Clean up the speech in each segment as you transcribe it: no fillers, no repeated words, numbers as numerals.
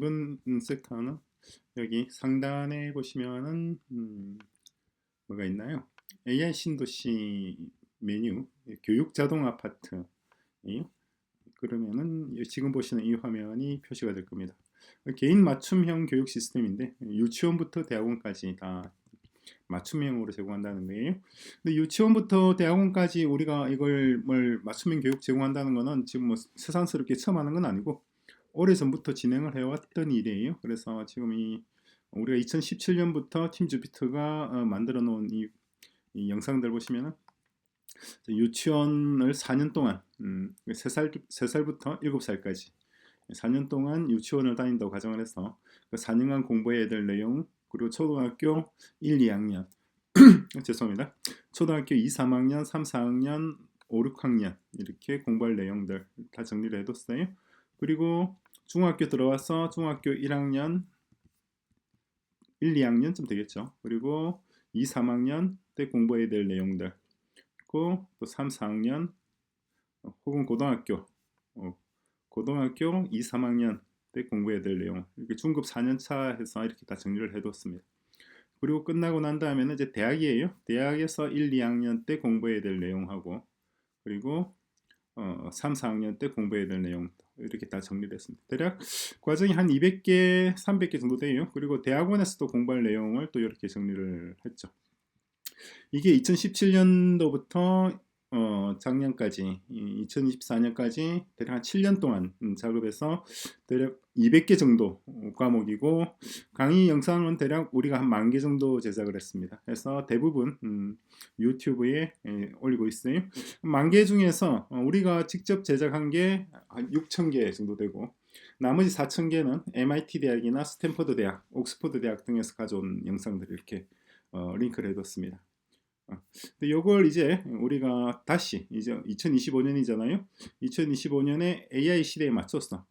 이번 섹터는 여기 상단에 보시면은 뭐가 있나요? AI 신도시 메뉴 교육 자동 아파트. 그러면은 지금 보시는 이 화면이 표시가 될 겁니다. 개인 맞춤형 교육 시스템인데 유치원부터 대학원까지 다 맞춤형으로 제공한다는 거예요. 근데 유치원부터 대학원까지 우리가 이걸 맞춤형 교육 제공한다는 거는 지금 뭐 새삼스럽게 처음 하는 건 아니고 오래전부터 진행을 해왔던 일이에요. 그래서 지금 우리가 2017년부터 팀 주피터가 만들어 놓은 이 영상들 보시면은 유치원을 4년 동안 3살부터 7살까지 4년 동안 유치원을 다닌다고 가정을 해서 그 4년간 공부해야 될 내용, 그리고 초등학교 1, 2학년 죄송합니다. 초등학교 2, 3학년, 3, 4학년, 5, 6학년 이렇게 공부할 내용들 다 정리를 해뒀어요. 그리고 중학교 들어와서 중학교 1학년, 1, 2학년쯤 되겠죠. 그리고 2, 3학년 때 공부해야 될 내용들, 그리고 또 3, 4학년 혹은 고등학교 2, 3학년 때 공부해야 될 내용, 이렇게 중급 4년차 해서 이렇게 다 정리를 해뒀습니다. 그리고 끝나고 난 다음에는 이제 대학이에요. 대학에서 1, 2학년 때 공부해야 될 내용하고, 그리고 3, 4학년 때 공부해야 될 내용 이렇게 다 정리됐습니다. 대략 과정이 한 200개, 300개 정도 돼요. 그리고 대학원에서도 공부할 내용을 또 이렇게 정리를 했죠. 이게 2017년도부터 작년까지 2024년까지 대략 한 7년 동안 작업해서 대략 200개 정도 과목이고, 강의 영상은 대략 우리가 한 10,000개 정도 제작을 했습니다. 그래서 대부분 유튜브에 올리고 있어요. 10,000개 중에서 우리가 직접 제작한 게 한 6,000개 정도 되고, 나머지 4,000개는 MIT 대학이나 스탠퍼드 대학, 옥스퍼드 대학 등에서 가져온 영상들을 이렇게 링크를 해뒀습니다. 근데 요걸 이제 우리가 다시 이제 2025년이잖아요. 2025년에 AI 시대에 맞춰서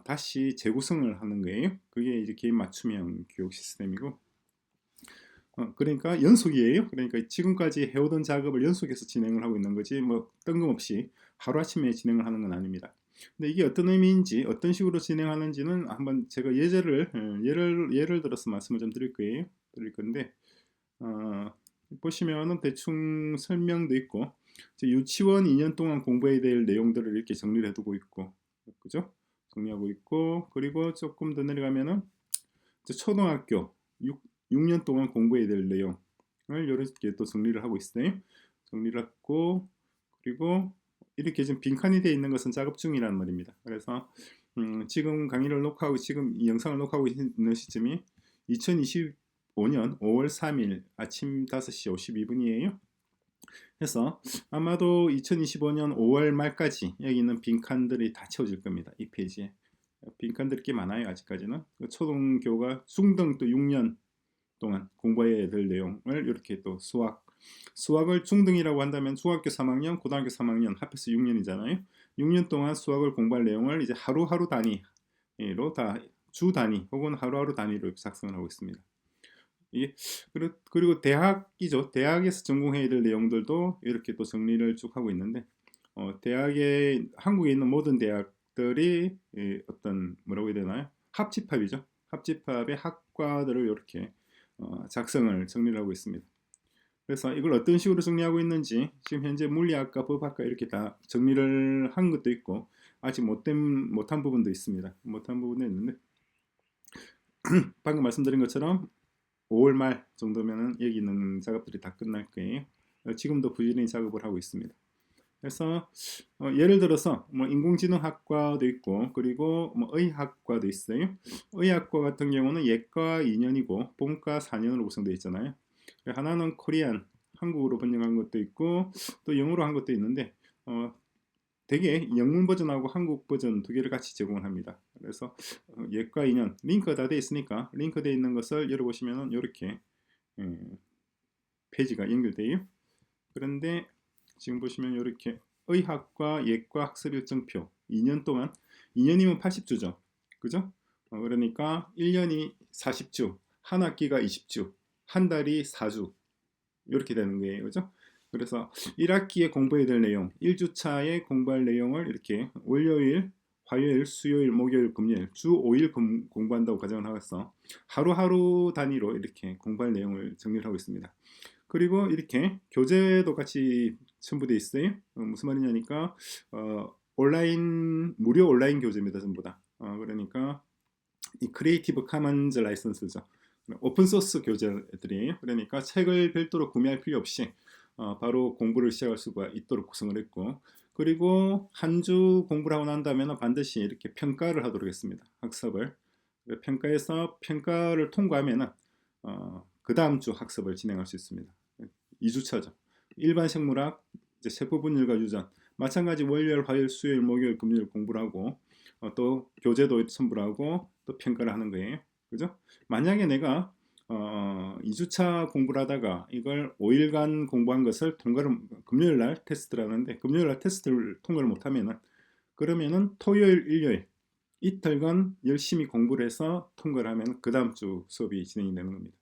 다시 재구성을 하는 거예요. 그게 이제 개인 맞춤형 교육 시스템이고, 그러니까 연속이에요. 그러니까 지금까지 해오던 작업을 연속해서 진행을 하고 있는 거지, 뭐 뜬금없이 하루아침에 진행을 하는 건 아닙니다. 근데 이게 어떤 의미인지, 어떤 식으로 진행하는지는 한번 제가 예를 들어서 말씀을 좀 드릴 거예요. 드릴 건데, 보시면은 대충 설명도 있고, 유치원 2년 동안 공부해야 될 내용들을 이렇게 정리를 해두고 있고, 그죠? 정리하고 있고, 그리고 조금 더 내려가면은 초등학교 6년 동안 공부해야 될 내용을 이렇게 또 정리를 하고 있어요. 정리를 했고, 그리고 이렇게 지금 빈칸이 되어 있는 것은 작업 중이라는 말입니다. 그래서 지금 강의를 녹화하고, 지금 이 영상을 녹화하고 있는 시점이 2025년 5월 3일 아침 5시 52분이에요. 그래서 아마도 2025년 5월 말까지 여기 있는 빈칸들이 다 채워질 겁니다. 이 페이지에 빈칸들이 꽤 많아요. 아직까지는 초등교가 중등 또 6년 동안 공부해야 될 내용을 이렇게 또 수학을 중등이라고 한다면 중학교 3학년, 고등학교 3학년 합해서 6년이잖아요. 6년 동안 수학을 공부할 내용을 이제 하루하루 단위로 다 주 단위 혹은 하루하루 단위로 작성을 하고 있습니다. 이게 그리고 대학이죠. 대학에서 전공해야 될 내용들도 이렇게 또 정리를 쭉 하고 있는데, 한국에 있는 모든 대학들이 어떤 뭐라고 해야 되나요? 합집합이죠. 합집합의 학과들을 이렇게 작성을 정리를 하고 있습니다. 그래서 이걸 어떤 식으로 정리하고 있는지 지금 현재 물리학과, 법학과 이렇게 다 정리를 한 것도 있고, 아직 못한 부분도 있습니다. 못한 부분도 있는데 방금 말씀드린 것처럼 5월 말 정도면은 여기 있는 작업들이 다 끝날 거예요. 지금도 부지런히 작업을 하고 있습니다. 그래서 예를 들어서 뭐 인공지능학과도 있고, 그리고 뭐 의학과도 있어요. 의학과 같은 경우는 예과 2년이고 본과 4년으로 구성되어 있잖아요. 하나는 코리안, 한국어로 번역한 것도 있고 또 영어로 한 것도 있는데, 되게 영문 버전하고 한국 버전 두 개를 같이 제공을 합니다. 그래서 예과 2년 링크가 다 되어 있으니까 링크되어 있는 것을 열어보시면 이렇게 페이지가 연결돼요. 그런데 지금 보시면 이렇게 의학과 예과 학습 일정표 2년 동안, 2년이면 80주죠. 그죠? 그러니까 1년이 40주, 한 학기가 20주, 한 달이 4주 이렇게 되는 거예요. 그죠? 그래서 1학기에 공부해야 될 내용, 1주차에 공부할 내용을 이렇게 월요일, 화요일, 수요일, 목요일, 금요일 주 5일 공부한다고 가정을 하고서 하루하루 단위로 이렇게 공부할 내용을 정리를 하고 있습니다. 그리고 이렇게 교재도 같이 첨부되어 있어요. 무슨 말이냐니까 온라인 무료 온라인 교재입니다. 전부 다. 그러니까 이 크리에이티브 카먼즈 라이선스죠. 오픈 소스 교재들이에요. 그러니까 책을 별도로 구매할 필요 없이 바로 공부를 시작할 수가 있도록 구성을 했고, 그리고 한 주 공부를 하고 난 다음에는 반드시 이렇게 평가를 하도록 했습니다. 학습을. 평가에서 평가를 통과하면은 그 다음 주 학습을 진행할 수 있습니다. 2주차죠. 일반 생물학, 이제 세포분열과 유전, 마찬가지 월요일, 화요일, 수요일, 목요일, 금요일 공부를 하고 또 교재도 첨부를 하고 또 평가를 하는 거예요. 그죠? 만약에 내가 2주차 공부를 하다가 이걸 5일간 공부한 것을 통과를 금요일 날 테스트를 하는데 금요일 날 테스트를 통과를 못하면은 그러면은 토요일, 일요일 이틀간 열심히 공부를 해서 통과를 하면 그 다음 주 수업이 진행이 되는 겁니다.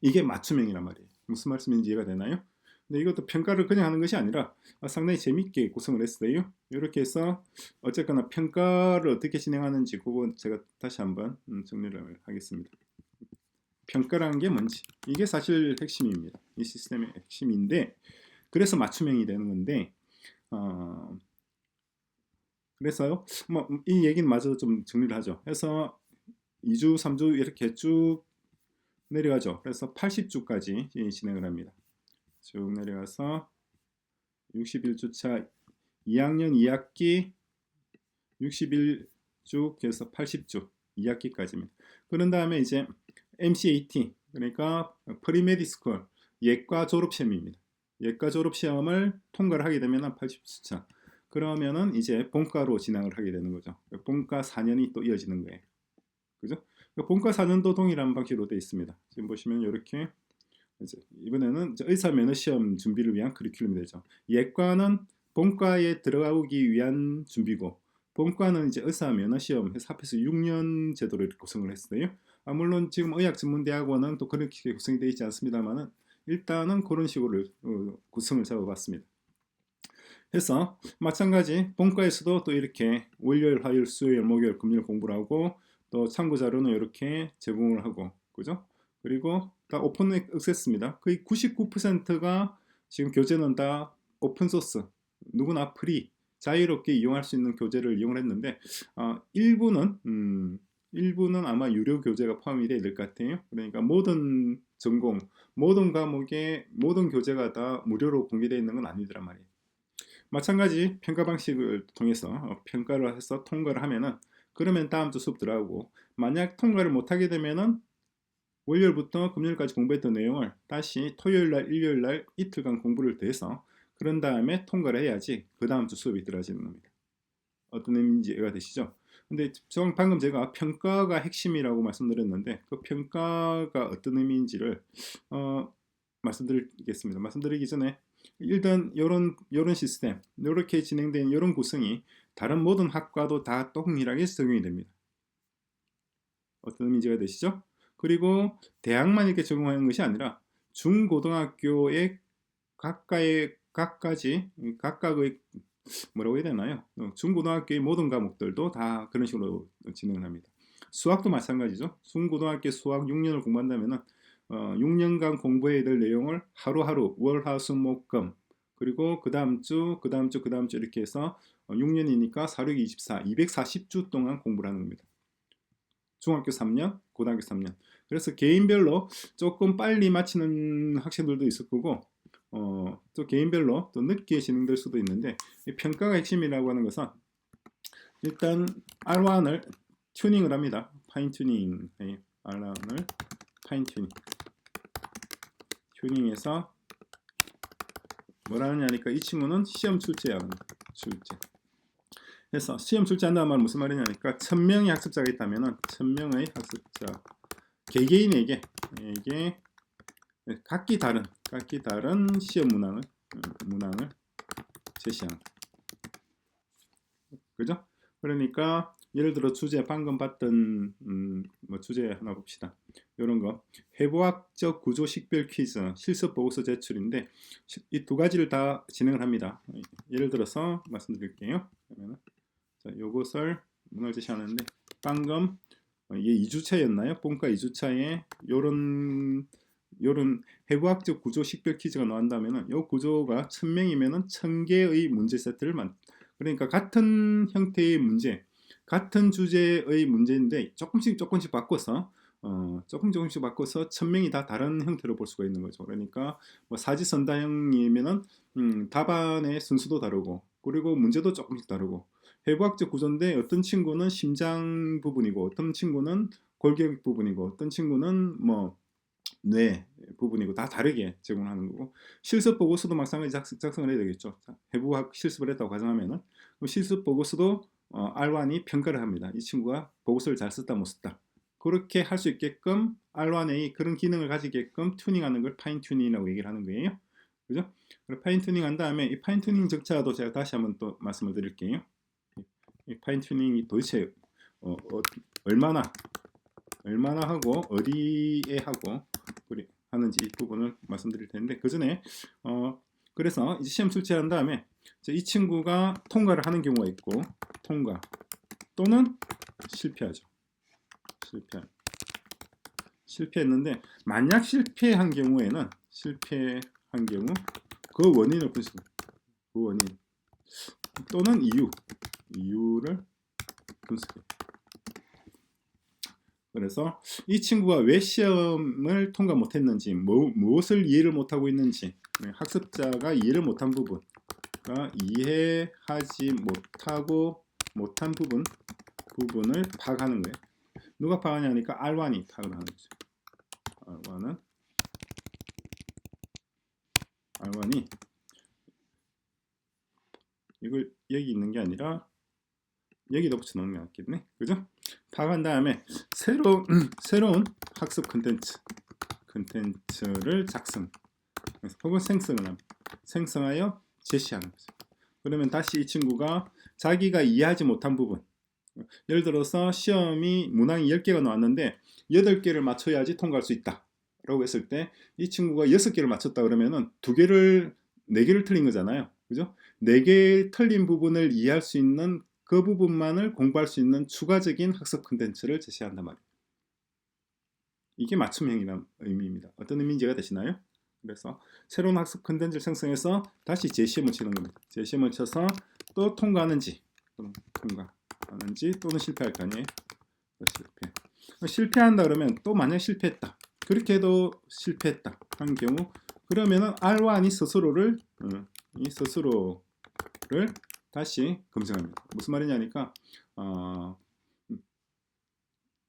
이게 맞춤형이란 말이에요. 무슨 말씀인지 이해가 되나요? 근데 이것도 평가를 그냥 하는 것이 아니라 상당히 재밌게 구성을 했어요. 이렇게 해서 어쨌거나 평가를 어떻게 진행하는지 그거 제가 다시 한번 정리를 하겠습니다. 평가라는 게 뭔지, 이게 사실 핵심입니다. 이 시스템의 핵심인데, 그래서 맞춤형이 되는 건데 그래서요 뭐 이 얘기는 마저 좀 정리를 하죠. 그래서 2주 3주 이렇게 쭉 내려가죠. 그래서 80주까지 진행을 합니다. 쭉 내려가서 61주차 2학년 2학기 61주 그래서 80주 2학기까지입니다. 그런 다음에 이제 MCAT, 그러니까 프리메디스쿨 예과 졸업시험입니다. 예과 졸업시험을 통과를 하게 되면 80주차. 그러면은 이제 본과로 진행을 하게 되는 거죠. 본과 4년이 또 이어지는 거예요. 그죠? 본과 4년도 동일한 방식으로 되어 있습니다. 지금 보시면 이렇게 이번에는 의사 면허 시험 준비를 위한 커리큘럼이 되죠. 예과는 본과에 들어가기 위한 준비고, 본과는 이제 의사 면허 시험 해서 합해서 6년 제도로 이렇게 구성을 했어요. 물론 지금 의학 전문대학원은 또 그렇게 구성이 되어 있지 않습니다만은 일단은 그런 식으로 구성을 잡아봤습니다. 그래서 마찬가지 본과에서도 또 이렇게 월요일, 화요일, 수요일, 목요일, 금요일 공부를 하고 또 참고 자료는 이렇게 제공을 하고, 그죠? 그리고 다 오픈 액세스입니다. 거의 99%가 지금 교재는 다 오픈 소스, 누구나 프리, 자유롭게 이용할 수 있는 교재를 이용을 했는데 일부는 아마 유료 교재가 포함이 되어야 될 것 같아요. 그러니까 모든 전공, 모든 과목의 모든 교재가 다 무료로 공개되어 있는 건 아니더란 말이에요. 마찬가지 평가 방식을 통해서 평가를 해서 통과를 하면은 그러면 다음 주 수업 들어가고, 만약 통과를 못하게 되면은 월요일부터 금요일까지 공부했던 내용을 다시 토요일날, 일요일날 이틀간 공부를 더 해서 그런 다음에 통과를 해야지 그 다음 주 수업이 들어가지는 겁니다. 어떤 의미인지 이해가 되시죠? 근데 방금 제가 평가가 핵심이라고 말씀드렸는데 그 평가가 어떤 의미인지를 말씀드리겠습니다. 말씀드리기 전에 일단 이런 시스템, 이렇게 진행된 이런 구성이 다른 모든 학과도 다 동일하게 적용이 됩니다. 어떤 의미인지가 되시죠? 그리고 대학만 이렇게 적용하는 것이 아니라 중고등학교의 각각의 뭐라고 해야 되나요? 중고등학교의 모든 과목들도 다 그런 식으로 진행을 합니다. 수학도 마찬가지죠. 중고등학교 수학 6년을 공부한다면 6년간 공부해야 될 내용을 하루하루 월, 화, 수, 목, 금, 그리고 그 다음 주 이렇게 해서 6년이니까 4, 6, 24, 240주 동안 공부를 하는 겁니다. 중학교 3년, 고등학교 3년. 그래서 개인별로 조금 빨리 마치는 학생들도 있을 거고 또 개인별로 또 늦게 진행될 수도 있는데, 이 평가가 핵심이라고 하는 것은 일단 R1을 튜닝을 합니다. 파인 튜닝, R1을 파인 튜닝해서 뭐라 하냐니까 이 친구는 시험 출제하는 출제. 그래서 시험 출제한다는 말은 무슨 말이냐니까 1000명의 학습자가 있다면은 1000명의 학습자 개개인에게 각기 다른 시험 문항을 제시하는, 그죠? 그러니까 예를 들어 주제 방금 봤던 뭐 주제 하나 봅시다. 이런 거 해부학적 구조 식별 퀴즈 실습 보고서 제출인데 이 두 가지를 다 진행을 합니다. 예를 들어서 말씀드릴게요. 그러면 자, 요것을 문을 제시하는데 방금 이게 2주차였나요? 본과 2주차에 요런 해부학적 구조 식별 퀴즈가 나온다면은 요 구조가 1000명이면은 1000개의 문제 세트를 그러니까 같은 형태의 문제, 같은 주제의 문제인데 조금씩 바꿔서 조금씩 바꿔서 1000명이 다 다른 형태로 볼 수가 있는 거죠. 그러니까 뭐 사지선다형이면은 답안의 순서도 다르고 그리고 문제도 조금씩 다르고 해부학적 구조인데 어떤 친구는 심장 부분이고 어떤 친구는 골격 부분이고 어떤 친구는 뭐 뇌 부분이고 다 다르게 제공하는 거고 실습 보고서도 마찬가지 작성을 해야 되겠죠. 자, 해부학 실습을 했다고 가정하면은 그럼 실습 보고서도 R1이 평가를 합니다. 이 친구가 보고서를 잘 썼다 못 썼다. 그렇게 할 수 있게끔 R1의 그런 기능을 가지게끔 튜닝하는 걸 파인 튜닝이라고 얘기를 하는 거예요. 그죠? 파인 튜닝 한 다음에 이 파인 튜닝 절차도 제가 다시 한번 또 말씀을 드릴게요. 이 파인 튜닝이 도대체 얼마나 하고 어디에 하고 하는지 이 부분을 말씀드릴 텐데 그 전에 그래서 이제 시험 출제한 다음에 이 친구가 통과를 하는 경우가 있고 통과 또는 실패하죠. 실패했는데 만약 실패한 경우에는 그 원인을 분석해. 그 원인 또는 이유를 분석해. 그래서 이 친구가 왜 시험을 통과 못했는지 무엇을 이해를 못하고 있는지 학습자가 이해를 못한 부분 이해하지 못한 부분을 파악하는 거예요. 누가 파악하냐니까 R1이 파악을 하는 거죠. R1이 이걸 여기 있는 게 아니라 여기다 붙여놓는 게 낫겠네. 그죠? 파악한 다음에 새로운 학습 컨텐츠를 작성 혹은 생성하여 제시하는 거죠. 그러면 다시 이 친구가 자기가 이해하지 못한 부분 예를 들어서 시험이 문항이 10개가 나왔는데 8개를 맞춰야지 통과할 수 있다 라고 했을 때 이 친구가 6개를 맞췄다 그러면은 4개를 틀린 거잖아요. 그죠? 4개 틀린 부분을 이해할 수 있는 그 부분만을 공부할 수 있는 추가적인 학습 콘텐츠를 제시한단 말이에요. 이게 맞춤형이라는 의미입니다. 어떤 의미인지 이해가 되시나요? 그래서 새로운 학습 콘텐츠를 생성해서 다시 재시험을 치는 겁니다. 재시험을 쳐서 또 통과하는지 또는 실패할 거 아니에요. 실패한다 그러면 또 만약 실패했다. 그렇게 해도 실패했다 한 경우 그러면은 R1이 스스로를 다시 검증합니다. 무슨 말이냐니까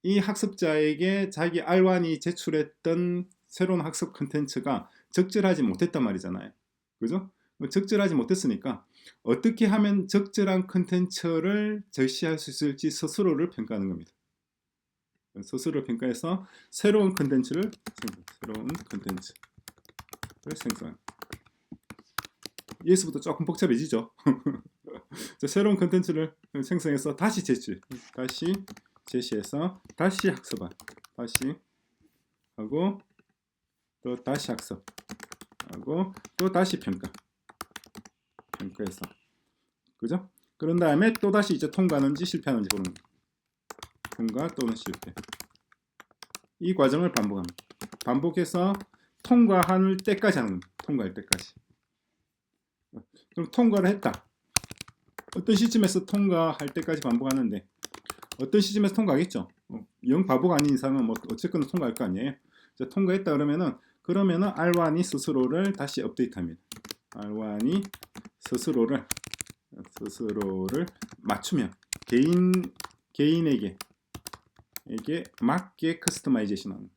이 학습자에게 자기 R1이 제출했던 새로운 학습 콘텐츠가 적절하지 못했단 말이잖아요. 그죠? 적절하지 못했으니까 어떻게 하면 적절한 콘텐츠를 제시할 수 있을지 스스로를 평가하는 겁니다. 스스로 평가해서 새로운 콘텐츠를 생성합니다. 여기서부터 조금 복잡해지죠. 새로운 콘텐츠를 생성해서 다시 제시해서 다시 학습하고 또 다시 학습하고 또 다시 평가해서 그죠? 그런 다음에 또 다시 이제 통과하는지 실패하는지 보는 거예요. 통과 또는 실패. 이 과정을 반복합니다. 반복해서 통과할 때까지 하는 겁니다. 통과할 때까지. 그럼 통과를 했다. 어떤 시점에서 통과할 때까지 반복하는데 어떤 시점에서 통과하겠죠. 영 바보가 아닌 이상은 뭐 어쨌거나 통과할 거 아니에요. 자, 통과했다 그러면은 R1이 스스로를 다시 업데이트합니다. R1이 스스로를 맞추면 개인에게 맞게 커스터마이제이션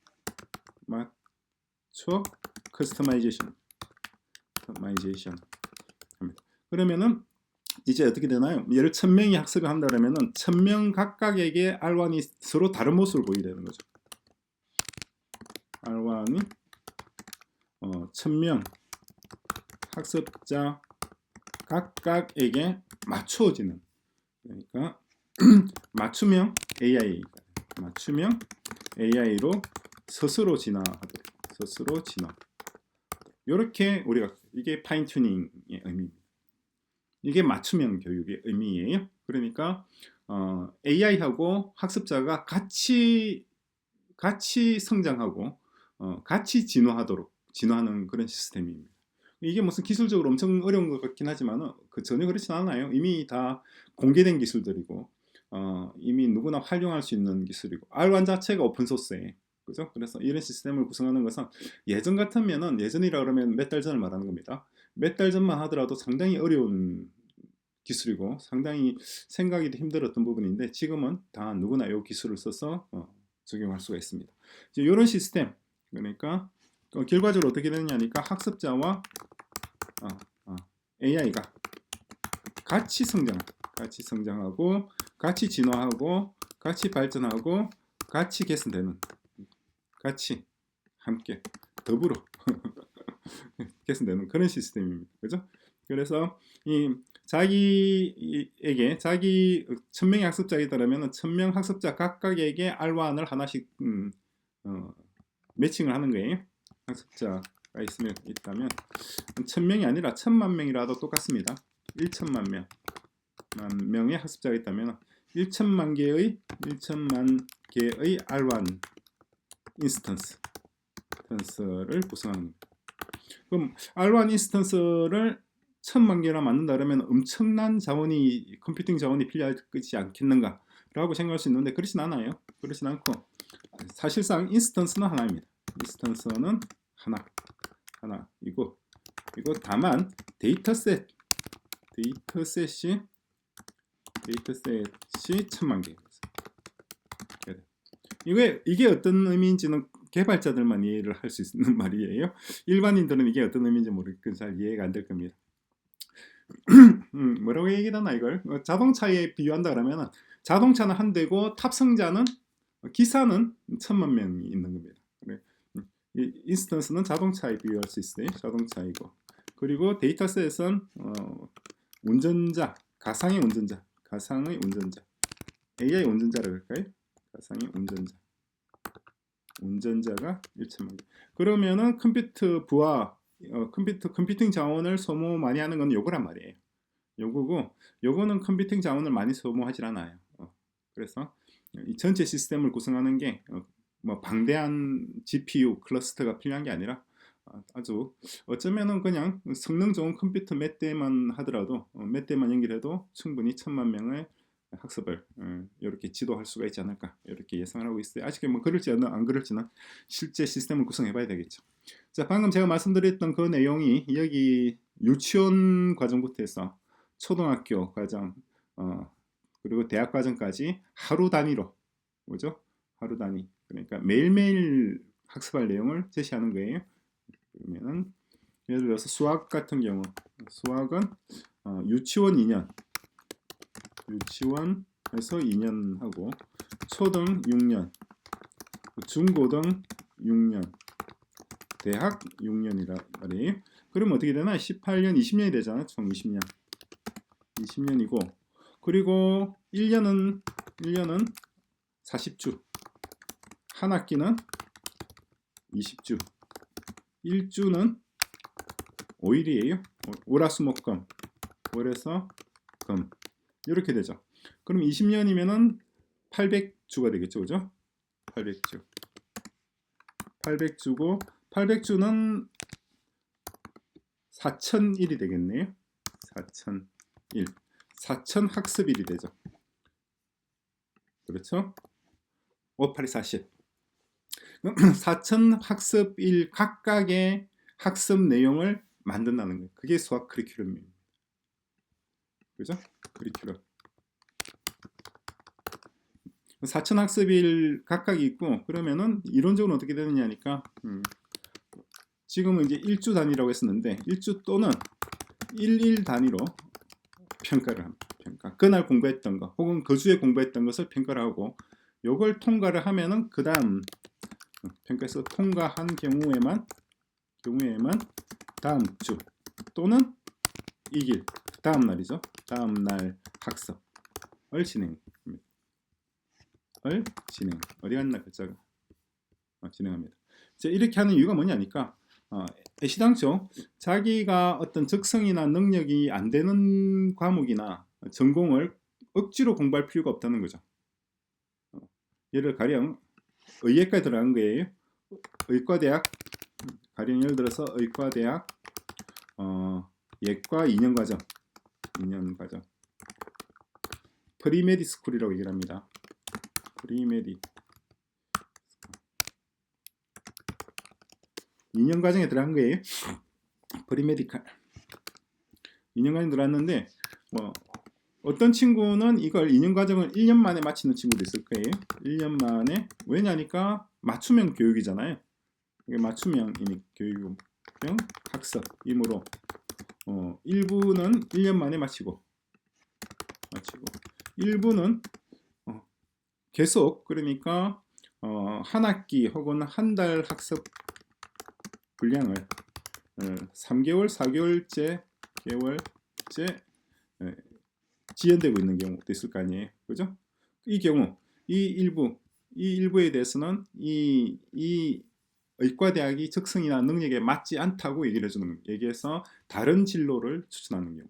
합니다. 그러면은 이제 어떻게 되나요? 예를 1000명이 학습을 한다 그러면은 1000명 각각에게 R1이 서로 다른 모습을 보이게 되는 거죠. R1이 1000명 학습자 각각에게 맞추어지는 그러니까 맞춤형 AI로 스스로 진화하도록 이렇게 우리가 이게 파인 튜닝의 의미입니다. 이게 맞춤형 교육의 의미예요. 그러니까 AI하고 학습자가 같이 성장하고 같이 진화하는 그런 시스템입니다. 이게 무슨 기술적으로 엄청 어려운 것 같긴 하지만 전혀 그렇진 않아요. 이미 다 공개된 기술들이고 이미 누구나 활용할 수 있는 기술이고 R1 자체가 오픈소스예요. 그죠? 그래서 이런 시스템을 구성하는 것은 예전 같으면은 예전이라 그러면 몇 달 전을 말하는 겁니다. 몇 달 전만 하더라도 상당히 어려운 기술이고 상당히 생각이 힘들었던 부분인데 지금은 다 누구나 이 기술을 써서 적용할 수가 있습니다. 이런 시스템 그러니까 결과적으로 어떻게 되느냐니까 학습자와 AI가 같이 성장하고 같이 진화하고 같이 발전하고 같이 개선되는 같이 함께 더불어 개선되는 그런 시스템입니다. 그죠? 그래서 이 자기에게 자기 1000명의 학습자가 있다면 1000명 학습자 각각에게 R1을 하나씩 매칭을 하는 거예요. 학습자가 있다면 1000명이 아니라 1000만 명이라도 똑같습니다. 1천만 명의 학습자가 있다면 1천만 개의 R1 인스턴스를 구성하는 겁니다. 그럼 R1 인스턴스를 1000만 개나 만든다 그러면 엄청난 컴퓨팅 자원이 필요하지 않겠는가 라고 생각할 수 있는데 그렇진 않아요. 그렇진 않고 사실상 인스턴스는 하나입니다. 인스턴스는 하나이고 이거 다만 데이터셋이 1000만 개. 이게 어떤 의미인지는 개발자들만 이해를 할 수 있는 말이에요. 일반인들은 이게 어떤 의미인지 모르겠고 잘 이해가 안 될 겁니다. 뭐라고 얘기하나 이걸 자동차에 비유한다 그러면 자동차는 한 대고 탑승자는 기사는 1000만 명이 있는 겁니다. 이 인스턴스는 자동차에 비유할 수 있어요. 자동차이고 그리고 데이터셋은 운전자, 가상의 운전자 AI 운전자라고 할까요? 가상의 운전자가 1천만 개. 그러면은 컴퓨팅 자원을 소모 많이 하는 건 요거란 말이에요. 요거는 컴퓨팅 자원을 많이 소모하지 않아요. 그래서 이 전체 시스템을 구성하는 게 뭐 방대한 GPU 클러스터가 필요한 게 아니라 아주 어쩌면은 그냥 성능 좋은 컴퓨터 몇 대만 하더라도 몇 대만 연결해도 충분히 1000만 명의 학습을 이렇게 지도할 수가 있지 않을까 이렇게 예상을 하고 있어요. 아직 뭐 그럴지 안 그럴지는 실제 시스템을 구성해봐야 되겠죠. 자, 방금 제가 말씀드렸던 그 내용이 여기 유치원 과정부터 해서 초등학교 과정 그리고 대학 과정까지 하루 단위로 뭐죠? 하루 단위 그러니까 매일매일 학습할 내용을 제시하는 거예요. 그러면은 예를 들어서 수학 같은 경우 수학은 유치원 2년 유치원에서 2년 하고 초등 6년 중고등 6년 대학 6년이라 말이에요. 그러면 어떻게 되나 18년 20년이 되잖아. 총 20년이고 그리고 1년은 40주 한 학기는 20주 1주는 5일이에요. 월화수목금 월에서 금 이렇게 되죠. 그럼 20년이면은 800주가 되겠죠. 그죠? 800주고 800주는 4000일이 되겠네요. 4000 학습일이 되죠. 그렇죠? 5, 8이 40. 4000 학습일 각각의 학습 내용을 만든다는 거예요. 그게 수학 커리큘럼입니다. 그죠? 커리큘럼. 4000 학습일 각각이 있고 그러면은 이론적으로 어떻게 되느냐니까 지금은 이제 1주 단위라고 했었는데 1주 또는 1일 단위로 평가를 합니다. 그날 공부했던 거 혹은 그 주에 공부했던 것을 평가를 하고 요걸 통과를 하면은 그 다음 평가에서 통과한 경우에만 다음 주 또는 이길 다음 날이죠. 다음 날 학습을 진행합니다. 어디 갔나 글자가 진행합니다. 이렇게 하는 이유가 뭐냐니까 애시당초 자기가 어떤 적성이나 능력이 안 되는 과목이나 전공을 억지로 공부할 필요가 없다는 거죠. 예를 가령 의예과에 들어간 거예요. 의과대학, 가령 예를 들어서 의과대학 예과 2년 과정, 프리메디 스쿨이라고 얘기를 합니다. 프리메디 2년 과정에 들어간 거예요. 프리메디칼 2년 과정에 들어왔는데 뭐 어떤 친구는 이걸 2년 과정을 1년 만에 마치는 친구도 있을 거예요. 1년 만에. 왜냐니까 맞춤형 교육이잖아요. 이게 맞춤형 교육형 학습이므로 일부는 1년 만에 마치고 일부는 계속, 그러니까 한 학기 혹은 한 달 학습 분량을 3개월, 4개월째 지연되고 있는 경우도 있을 거 아니에요. 그죠? 이 경우, 이 일부에 대해서는 이 의과대학이 적성이나 능력에 맞지 않다고 얘기해서 다른 진로를 추천하는 경우.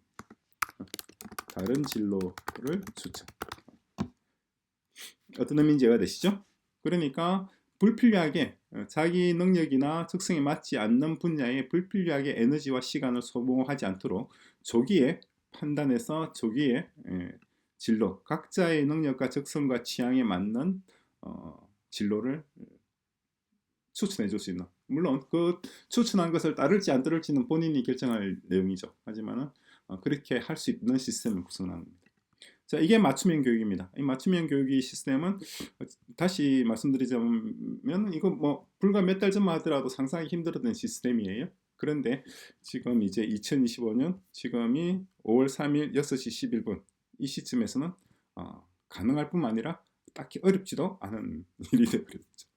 다른 진로를 추천. 어떤 의미인지 이해가 되시죠? 그러니까 불필요하게 자기 능력이나 적성에 맞지 않는 분야에 불필요하게 에너지와 시간을 소모하지 않도록 조기에 판단해서 조기에 진로, 각자의 능력과 적성과 취향에 맞는 진로를 추천해 줄 수 있는, 물론 그 추천한 것을 따를지 안 따를지는 본인이 결정할 내용이죠. 하지만 그렇게 할 수 있는 시스템을 구성하는 겁니다. 자, 이게 맞춤형 교육입니다. 이 맞춤형 교육의 시스템은 다시 말씀드리자면 이거 뭐 불과 몇 달 전만 하더라도 상상하기 힘들었던 시스템이에요. 그런데 지금 이제 2025년 지금이 5월 3일 6시 11분 이 시점에서는 가능할 뿐만 아니라 딱히 어렵지도 않은 일이 되어버렸죠.